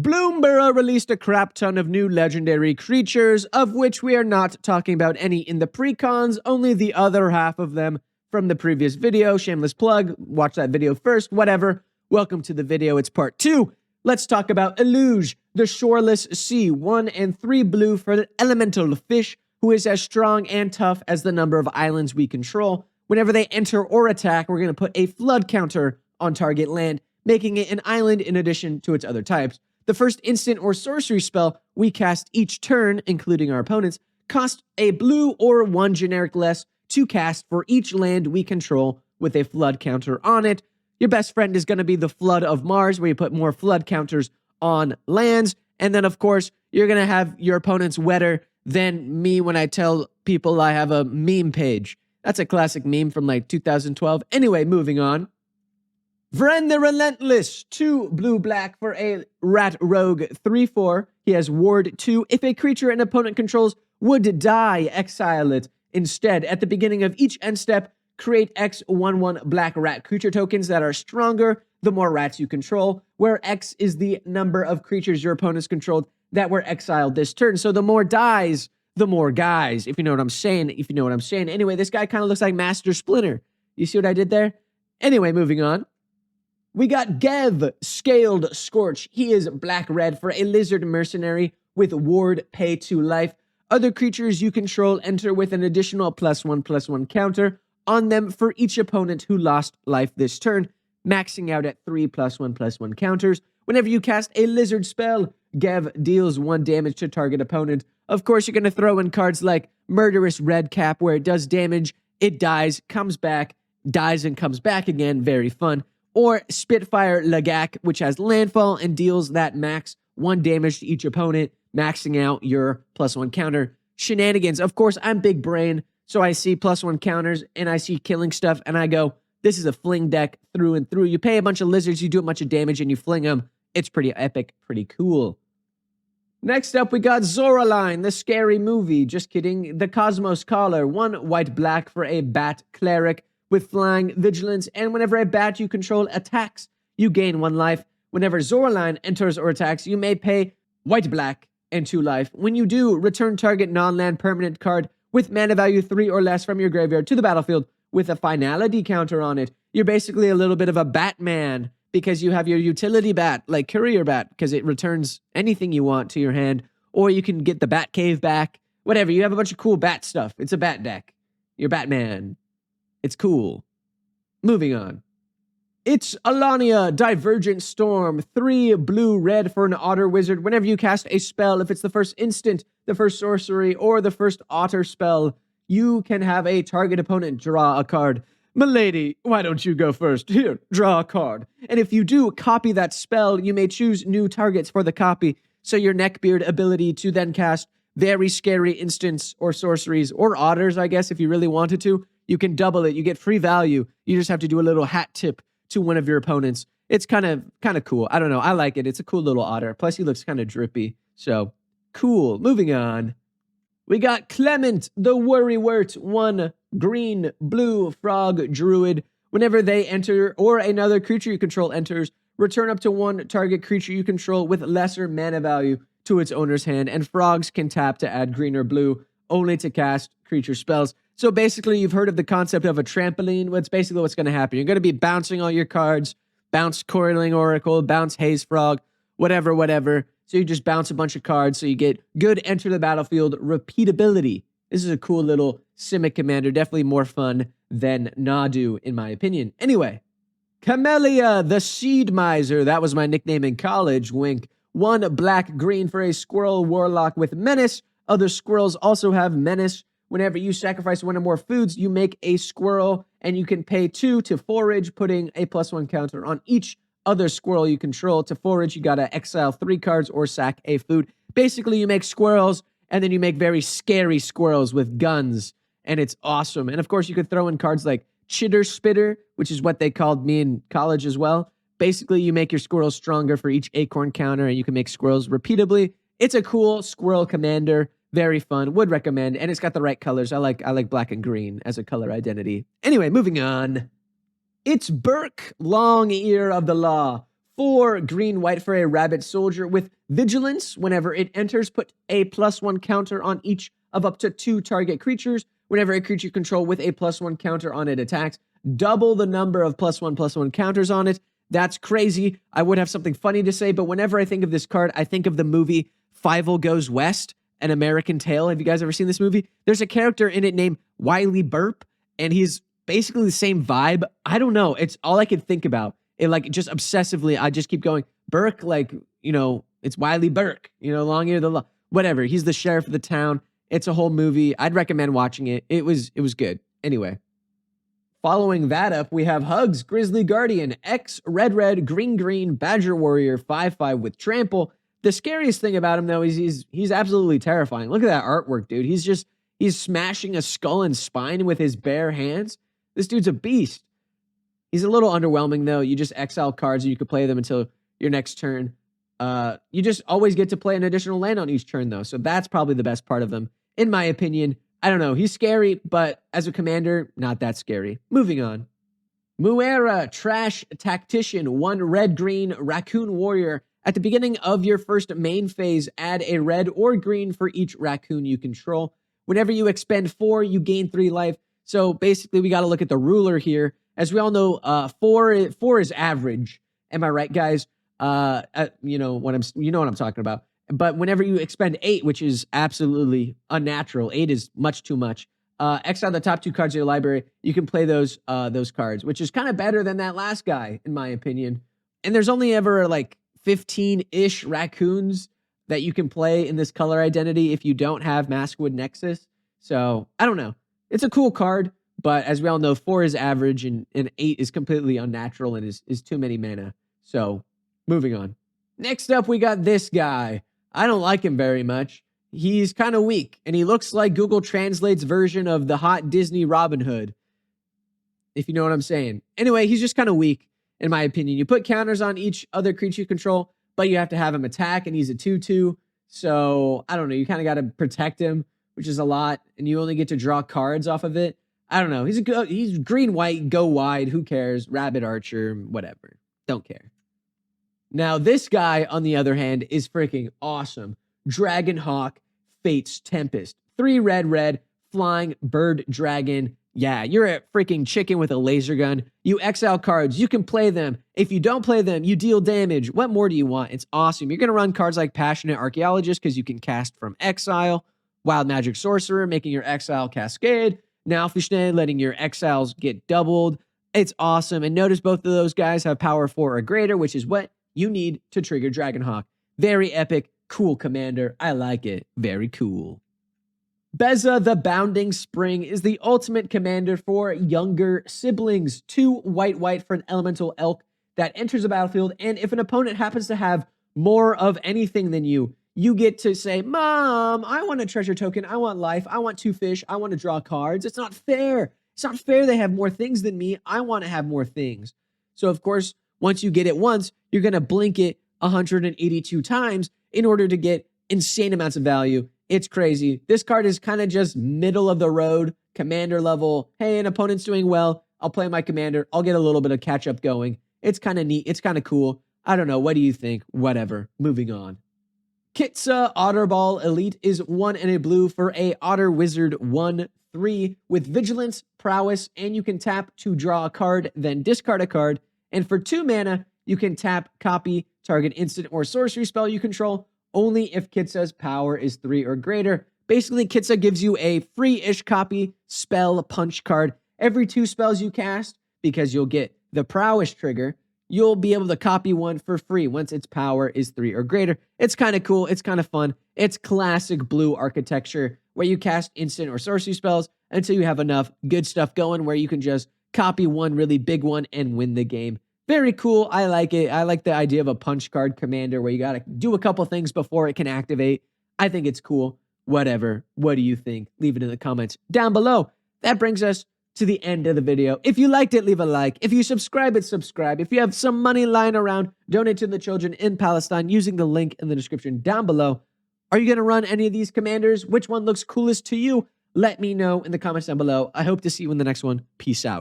Bloomburrow released a crap ton of new legendary creatures, of which we are not talking about any in the precons, only the other half of them from the previous video. Shameless plug, watch that video first, whatever. Welcome to the video, it's part 2. Let's talk about Eluge, the shoreless sea, 1 and 3 blue for the elemental fish, who is as strong and tough as the number of islands we control. Whenever they enter or attack, we're going to put a flood counter on target land, making it an island in addition to its other types. The first instant or sorcery spell we cast each turn, including our opponents, cost a blue or 1 generic less to cast for each land we control with a flood counter on it. Your best friend is going to be the Flood of Mars, where you put more flood counters on lands. And then, of course, you're going to have your opponents wetter than me when I tell people I have a meme page. That's a classic meme from like 2012. Anyway, moving on. Vren the Relentless, 2 blue-black for a Rat Rogue 3/4. He has Ward 2. If a creature an opponent controls would die, exile it. Instead, at the beginning of each end step, create X 1/1 black rat creature tokens that are stronger the more rats you control, where X is the number of creatures your opponents controlled that were exiled this turn. So the more dies, the more guys, if you know what I'm saying. Anyway, this guy kind of looks like Master Splinter. You see what I did there? Anyway, moving on. We got Gev, Scaled Scorch. He is black-red for a lizard mercenary with ward pay 2 life. Other creatures you control enter with an additional +1/+1 counter on them for each opponent who lost life this turn, maxing out at 3 +1/+1 counters. Whenever you cast a lizard spell, Gev deals 1 damage to target opponent. Of course, you're going to throw in cards like Murderous Redcap, where it does damage, it dies, comes back, dies and comes back again. Very fun. Or Spitfire Lagac, which has landfall and deals that max 1 damage to each opponent, maxing out your +1 counter. Shenanigans. Of course, I'm big brain, so I see +1 counters and I see killing stuff and I go, this is a fling deck through and through. You pay a bunch of lizards, you do a bunch of damage and you fling them. It's pretty epic, pretty cool. Next up, we got Zorine, the scary movie. Just kidding. The Cosmos Caller, 1 white-black for a bat cleric with flying, vigilance, and whenever a bat you control attacks, you gain 1 life. Whenever Zorine enters or attacks, you may pay white-black and 2 life. When you do, return target non-land permanent card with mana value 3 or less from your graveyard to the battlefield with a finality counter on it. You're basically a little bit of a Batman because you have your utility bat, like Courier Bat, because it returns anything you want to your hand, or you can get the Bat Cave back, whatever. You have a bunch of cool bat stuff. It's a bat deck. You're Batman. It's cool. Moving on. It's Alania, Divergent Storm, 3 blue-red for an Otter Wizard. Whenever you cast a spell, if it's the first instant, the first sorcery, or the first Otter spell, you can have a target opponent draw a card. Milady, why don't you go first? Here, draw a card. And if you do copy that spell, you may choose new targets for the copy, so your Neckbeard ability to then cast very scary instants or sorceries, or otters, I guess, if you really wanted to, you can double it. You get free value. You just have to do a little hat tip to one of your opponents. It's kind of cool. I don't know. I like it. It's a cool little otter. Plus, he looks kind of drippy. So, cool. Moving on. We got Clement, the Worrywart, 1 green, blue frog druid. Whenever they enter or another creature you control enters, return up to 1 target creature you control with lesser mana value to its owner's hand. And frogs can tap to add green or blue, only to cast creature spells. So basically, you've heard of the concept of a trampoline. Well, it's basically what's going to happen. You're going to be bouncing all your cards, bounce Coiling Oracle, bounce Haze Frog, whatever. So you just bounce a bunch of cards, so you get good enter the battlefield repeatability. This is a cool little Simic commander, definitely more fun than Nadu, in my opinion. Anyway, Chamelia, the Seed Miser. That was my nickname in college, wink. 1 black-green for a Squirrel Warlock with Menace. Other squirrels also have Menace. Whenever you sacrifice 1 or more foods, you make a squirrel, and you can pay 2 to forage, putting a +1 counter on each other squirrel you control. To forage, you gotta exile 3 cards or sack a food. Basically, you make squirrels, and then you make very scary squirrels with guns, and it's awesome. And of course, you could throw in cards like Chitter Spitter, which is what they called me in college as well. Basically, you make your squirrels stronger for each acorn counter, and you can make squirrels repeatably. It's a cool squirrel commander. Very fun. Would recommend. And it's got the right colors. I like black and green as a color identity. Anyway, moving on. It's Burke, Long Ear of the Law. 4 green-white for a rabbit soldier with vigilance. Whenever it enters, put a +1 counter on each of up to 2 target creatures. Whenever a creature you control with a +1 counter on it attacks, double the number of +1/+1 counters on it. That's crazy. I would have something funny to say, but whenever I think of this card, I think of the movie Fievel Goes West, An American Tale. Have you guys ever seen this movie? There's a character in it named Wiley Burke, and he's basically the same vibe. I don't know. It's all I could think about. It like just obsessively, I just keep going, Burke, like, you know, it's Wiley Burke, you know, long ear the whatever. He's the sheriff of the town. It's a whole movie. I'd recommend watching it. It was good. Anyway, following that up, we have Hugs, Grizzly Guardian, X, Red, Green, Badger Warrior, 5/5 with Trample. The scariest thing about him, though, is he's absolutely terrifying. Look at that artwork, dude. He's smashing a skull and spine with his bare hands. This dude's a beast. He's a little underwhelming, though. You just exile cards and you can play them until your next turn. You just always get to play an additional land on each turn, though. So that's probably the best part of them, in my opinion. I don't know. He's scary, but as a commander, not that scary. Moving on. Muera, Trash Tactician, 1 red-green Raccoon Warrior. At the beginning of your first main phase, add a red or green for each raccoon you control. Whenever you expend 4, you gain 3 life. So basically, we got to look at the ruler here. As we all know, 4 is average. Am I right, guys? You know what I'm talking about. But whenever you expend 8, which is absolutely unnatural, 8 is much too much. Exile the top 2 cards of your library. You can play those cards, which is kind of better than that last guy, in my opinion. And there's only ever like 15-ish raccoons that you can play in this color identity if you don't have Maskwood Nexus. So I don't know. It's a cool card. But as we all know, 4 is average and 8 is completely unnatural and is too many mana. So moving on. Next up, we got this guy. I don't like him very much. He's kind of weak, and he looks like Google Translate's version of the hot Disney Robin Hood, if you know what I'm saying. Anyway, he's just kind of weak, in my opinion. You put counters on each other creature you control, but you have to have him attack, and he's a 2/2. So, I don't know. You kind of got to protect him, which is a lot, and you only get to draw cards off of it. I don't know. He's green-white, go wide. Who cares? Rabbit Archer, whatever. Don't care. Now, this guy, on the other hand, is freaking awesome. Dragonhawk, Fate's Tempest. 3 red, flying bird dragon. Yeah, you're a freaking chicken with a laser gun. You exile cards. You can play them. If you don't play them, you deal damage. What more do you want? It's awesome. You're going to run cards like Passionate Archaeologist because you can cast from exile. Wild Magic Sorcerer, making your exile cascade. Now Fishne, letting your exiles get doubled. It's awesome. And notice both of those guys have power 4 or greater, which is what you need to trigger Dragonhawk. Very epic, cool commander. I like it. Very cool. Beza the Bounding Spring is the ultimate commander for younger siblings. 2 white for an elemental elk that enters the battlefield. And if an opponent happens to have more of anything than you, you get to say, Mom, I want a treasure token. I want life. I want 2 fish. I want to draw cards. It's not fair. It's not fair they have more things than me. I want to have more things. So, of course, once you get it once, you're going to blink it 182 times in order to get insane amounts of value. It's crazy. This card is kind of just middle of the road, commander level. Hey, an opponent's doing well. I'll play my commander. I'll get a little bit of catch up going. It's kind of neat. It's kind of cool. I don't know. What do you think? Whatever. Moving on. Kitza Otterball Elite is 1 and a blue for a Otter Wizard 1/3 with Vigilance, Prowess, and you can tap to draw a card, then discard a card. And for 2 mana, you can tap, copy, target instant or sorcery spell you control, only if Kitza's power is 3 or greater. Basically, Kitza gives you a free-ish copy spell punch card every 2 spells you cast, because you'll get the Prowess trigger. You'll be able to copy one for free once its power is 3 or greater. It's kind of cool. It's kind of fun. It's classic blue architecture where you cast instant or sorcery spells until you have enough good stuff going where you can just copy one really big one and win the game. Very cool. I like it. I like the idea of a punch card commander where you got to do a couple things before it can activate. I think it's cool. Whatever. What do you think? Leave it in the comments down below. That brings us to the end of the video. If you liked it, leave a like. If you subscribe, subscribe. If you have some money lying around, donate to the children in Palestine using the link in the description down below. Are you going to run any of these commanders? Which one looks coolest to you? Let me know in the comments down below. I hope to see you in the next one. Peace out.